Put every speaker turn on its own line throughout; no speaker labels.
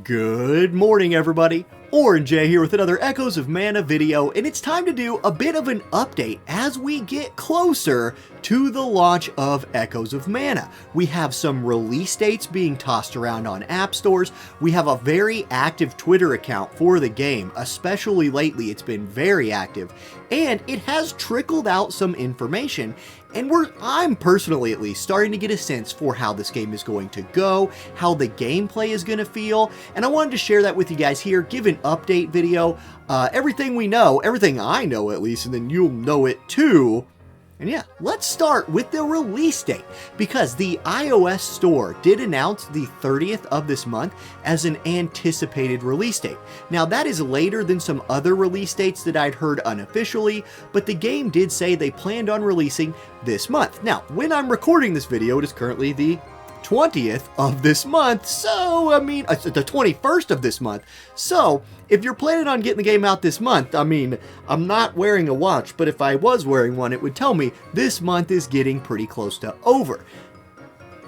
Good morning, everybody. Orange J here with another Echoes of Mana video, and it's time to do a bit of an update as we get closer to the launch of Echoes of Mana. We have some release dates being tossed around on app stores. We have a very active Twitter account for the game, especially lately it's been very active, and it has trickled out some information, and I'm personally at least starting to get a sense for how this game is going to go, how the gameplay is going to feel, and I wanted to share that with you guys here, give an update video, everything we know, everything I know at least, and then you'll know it too. And yeah, let's start with the release date, because the iOS store did announce the 30th of this month as an anticipated release date. Now that is later than some other release dates that I'd heard unofficially, but the game did say they planned on releasing this month. Now, when I'm recording this video, it is currently the 20th of this month, so I mean, the 21st of this month. So if you're planning on getting the game out this month, I mean, I'm not wearing a watch, but if I was wearing one, it would tell me this month is getting pretty close to over.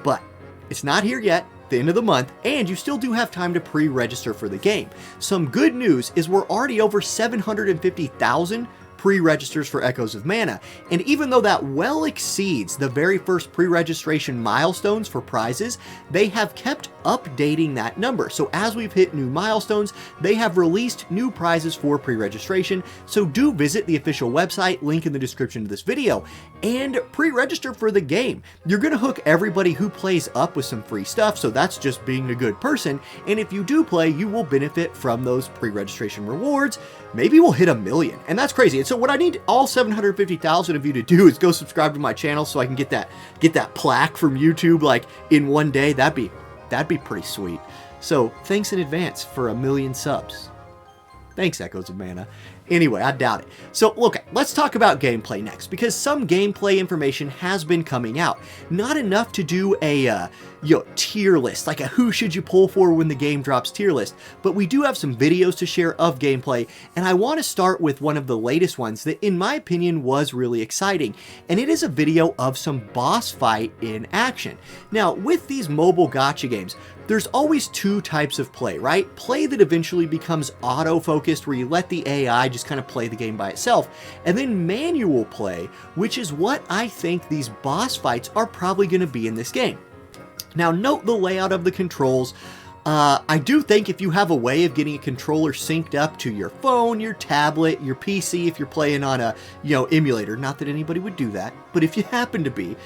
But it's not here yet, the end of the month, and you still do have time to pre-register for the game. Some good news is we're already over 750,000 pre-registers for Echoes of Mana, and even though that well exceeds the very first pre-registration milestones for prizes, they have kept updating that number. So as we've hit new milestones, they have released new prizes for pre-registration, so do visit the official website, link in the description of this video, and pre-register for the game. You're gonna hook everybody who plays up with some free stuff, so that's just being a good person, and if you do play, you will benefit from those pre-registration rewards. Maybe we'll hit 1 million, and that's crazy. And so what I need all 750,000 of you to do is go subscribe to my channel so I can get that plaque from YouTube like in one day. That'd be pretty sweet. So thanks in advance for 1 million subs. Thanks, Echoes of Mana. Anyway, I doubt it. So look, let's talk about gameplay next, because some gameplay information has been coming out. Not enough to do a tier list, like a who should you pull for when the game drops tier list, but we do have some videos to share of gameplay, and I want to start with one of the latest ones that in my opinion was really exciting, and it is a video of some boss fight in action. Now with these mobile gacha games, there's always two types of play, right? Play that eventually becomes auto-focused, where you let the AI just kind of play the game by itself, and then manual play, which is what I think these boss fights are probably going to be in this game. Now note the layout of the controls. I do think if you have a way of getting a controller synced up to your phone, your tablet, your PC, if you're playing on a, emulator, not that anybody would do that, but if you happen to be,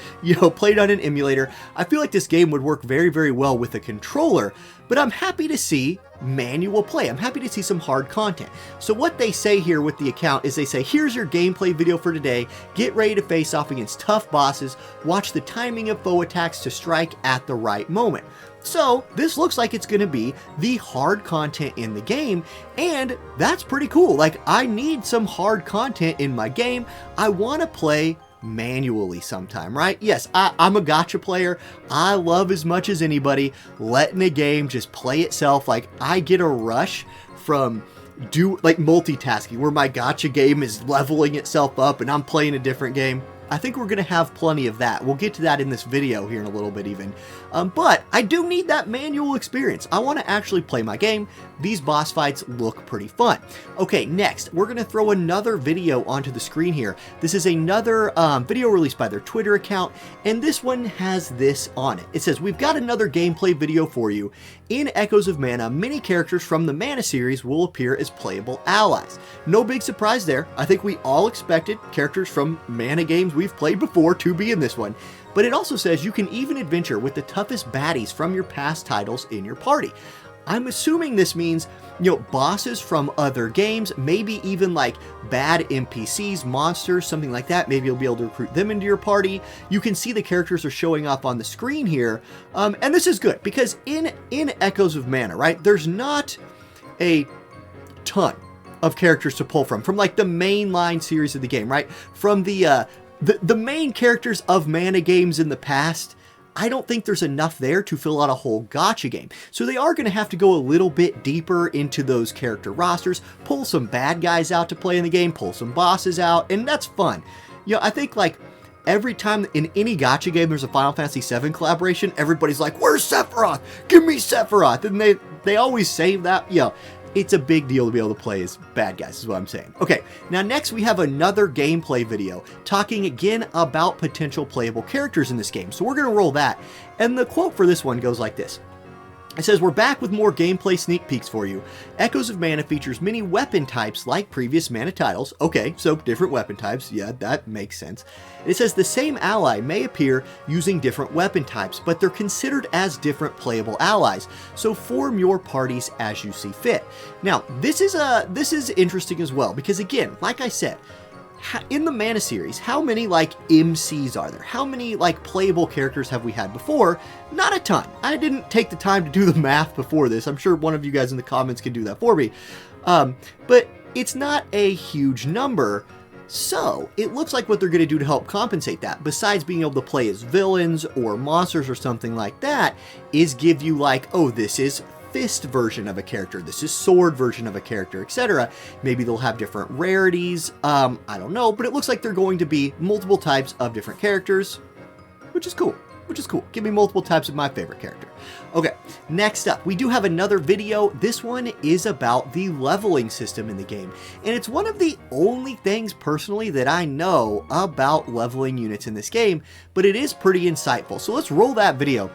played on an emulator, I feel like this game would work very, very well with a controller, but I'm happy to see manual play. I'm happy to see some hard content. So what they say here with the account is they say, here's your gameplay video for today. Get ready to face off against tough bosses. Watch the timing of foe attacks to strike at the right moment. So this looks like it's going to be the hard content in the game, and that's pretty cool. Like, I need some hard content in my game. I want to play manually sometime, right? Yes, I'm a gacha player. I love as much as anybody letting a game just play itself. Like, I get a rush from multitasking, where my gacha game is leveling itself up and I'm playing a different game. I think we're going to have plenty of that. We'll get to that in this video here in a little bit even. But I do need that manual experience. I want to actually play my game. These boss fights look pretty fun. Okay, next, we're going to throw another video onto the screen here. This is another video released by their Twitter account, and this one has this on it. It says, we've got another gameplay video for you. In Echoes of Mana, many characters from the Mana series will appear as playable allies. No big surprise there. I think we all expected characters from Mana games we've played before to be in this one. But it also says you can even adventure with the toughest baddies from your past titles in your party. I'm assuming this means, bosses from other games, maybe even like bad NPCs, monsters, something like that. Maybe you'll be able to recruit them into your party. You can see the characters are showing up on the screen here. And this is good because in Echoes of Mana, right, there's not a ton of characters to pull from like the mainline series of the game, right? From the main characters of Mana games in the past, I don't think there's enough there to fill out a whole gacha game. So they are going to have to go a little bit deeper into those character rosters, pull some bad guys out to play in the game, pull some bosses out, and that's fun. I think like every time in any gacha game there's a Final Fantasy VII collaboration, everybody's like, where's Sephiroth? Give me Sephiroth. And they always save that, you know, it's a big deal to be able to play as bad guys, is what I'm saying. Okay, now next we have another gameplay video talking again about potential playable characters in this game. So we're going to roll that. And the quote for this one goes like this. It says, "We're back with more gameplay sneak peeks for you. Echoes of Mana features many weapon types like previous Mana titles." Okay, so different weapon types. Yeah, that makes sense. It says the same ally may appear using different weapon types, but they're considered as different playable allies. So form your parties as you see fit. Now, this is interesting as well, because again, like I said, in the Mana series, how many like MCs are there? How many like playable characters have we had before? Not a ton. I didn't take the time to do the math before this. I'm sure one of you guys in the comments can do that for me. But it's not a huge number. So it looks like what they're going to do to help compensate that, besides being able to play as villains or monsters or something like that, is give you like, oh, this is fist version of a character, this is sword version of a character, etc. Maybe they'll have different rarities, I don't know, but it looks like they're going to be multiple types of different characters, which is cool. Give me multiple types of my favorite character. Okay, next up, we do have another video. This one is about the leveling system in the game, and it's one of the only things personally that I know about leveling units in this game, but it is pretty insightful. So let's roll that video.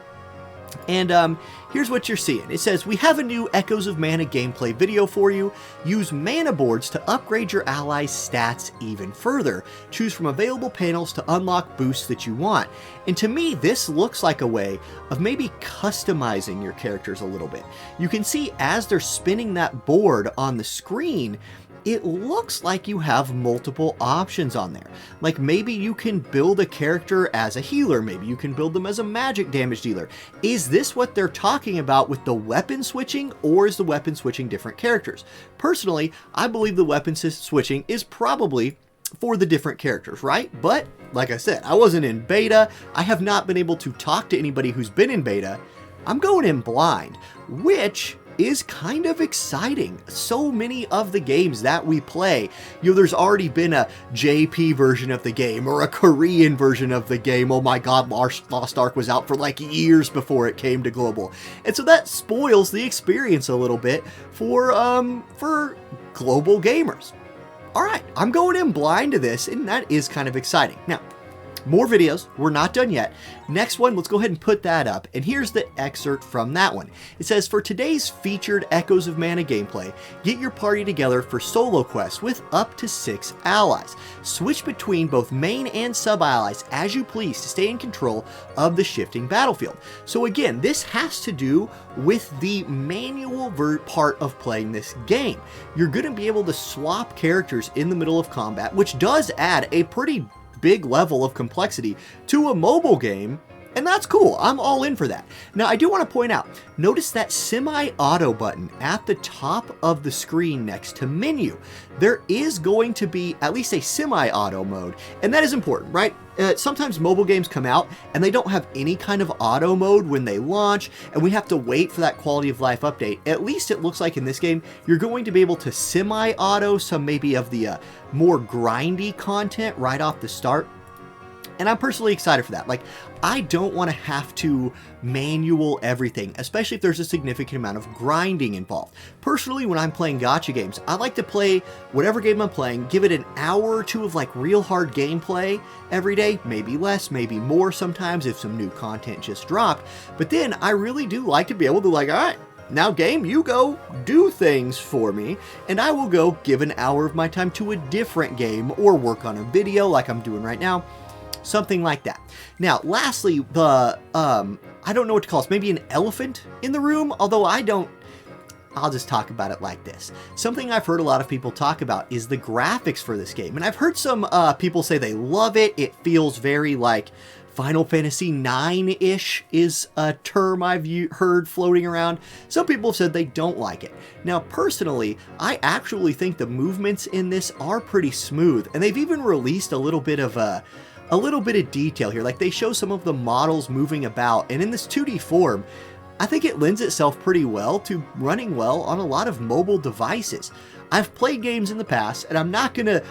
And here's what you're seeing. It says, "We have a new Echoes of Mana gameplay video for you. Use mana boards to upgrade your allies' stats even further. Choose from available panels to unlock boosts that you want." And to me, this looks like a way of maybe customizing your characters a little bit. You can see as they're spinning that board on the screen, it looks like you have multiple options on there. Like maybe you can build a character as a healer, maybe you can build them as a magic damage dealer. Is this what they're talking about with the weapon switching, or is the weapon switching different characters? Personally, I believe the weapon switching is probably for the different characters, right? But like I said, I wasn't in beta. I have not been able to talk to anybody who's been in beta. I'm going in blind, which is kind of exciting. So many of the games that we play, you know, there's already been a JP version of the game or a Korean version of the game. Oh my god, Lost Ark was out for like years before it came to global. And so that spoils the experience a little bit for global gamers. All right, I'm going in blind to this, and that is kind of exciting. Now, more videos, we're not done yet. Next one, let's go ahead and put that up, and here's the excerpt from that one. It says, "For today's featured Echoes of Mana gameplay, get your party together for solo quests with up to 6 allies. Switch between both main and sub-allies as you please to stay in control of the shifting battlefield." So again, this has to do with the manual part of playing this game. You're going to be able to swap characters in the middle of combat, which does add a pretty big level of complexity to a mobile game, and that's cool. I'm all in for that. Now, I do want to point out, notice that semi-auto button at the top of the screen next to menu. There is going to be at least a semi-auto mode, and that is important, right? Sometimes mobile games come out and they don't have any kind of auto mode when they launch, and we have to wait for that quality of life update. At least it looks like in this game, you're going to be able to semi-auto some maybe of the more grindy content right off the start. And I'm personally excited for that. Like, I don't want to have to manual everything, especially if there's a significant amount of grinding involved. Personally, when I'm playing gacha games, I like to play whatever game I'm playing, give it an hour or two of like real hard gameplay every day, maybe less, maybe more sometimes if some new content just dropped. But then I really do like to be able to like, all right, now game, you go do things for me, and I will go give an hour of my time to a different game or work on a video like I'm doing right now. Something like that. Now, lastly, the, I don't know what to call this, maybe an elephant in the room, although I'll just talk about it like this. Something I've heard a lot of people talk about is the graphics for this game, and I've heard some people say they love it. It feels very like Final Fantasy IX-ish is a term I've heard floating around. Some people have said they don't like it. Now, personally, I actually think the movements in this are pretty smooth, and they've even released a little bit of detail here. Like, they show some of the models moving about, and in this 2D form, I think it lends itself pretty well to running well on a lot of mobile devices. I've played games in the past, and I'm not gonna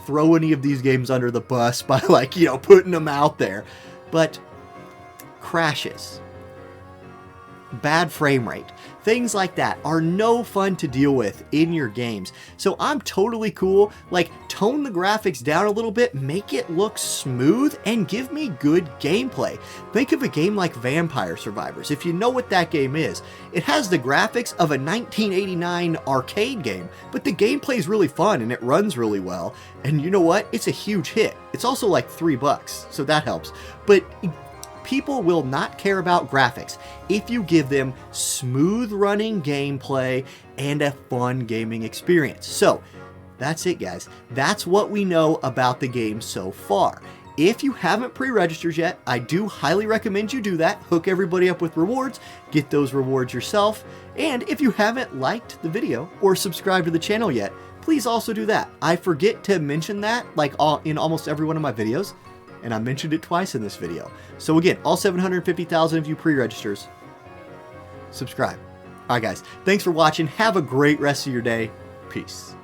throw any of these games under the bus by, like, you know, putting them out there, but crashes, bad frame rate, things like that are no fun to deal with in your games. So I'm totally cool, like tone the graphics down a little bit, make it look smooth, and give me good gameplay. Think of a game like Vampire Survivors. If you know what that game is, it has the graphics of a 1989 arcade game, but the gameplay is really fun and it runs really well. And you know what? It's a huge hit. It's also like $3, so that helps. But people will not care about graphics if you give them smooth running gameplay and a fun gaming experience. So that's it, guys. That's what we know about the game so far. If you haven't pre-registered yet, I do highly recommend you do that. Hook everybody up with rewards, get those rewards yourself. And if you haven't liked the video or subscribed to the channel yet, please also do that. I forget to mention that in almost every one of my videos, and I mentioned it twice in this video. So again, all 750,000 of you pre-registers, subscribe. All right, guys, thanks for watching. Have a great rest of your day. Peace.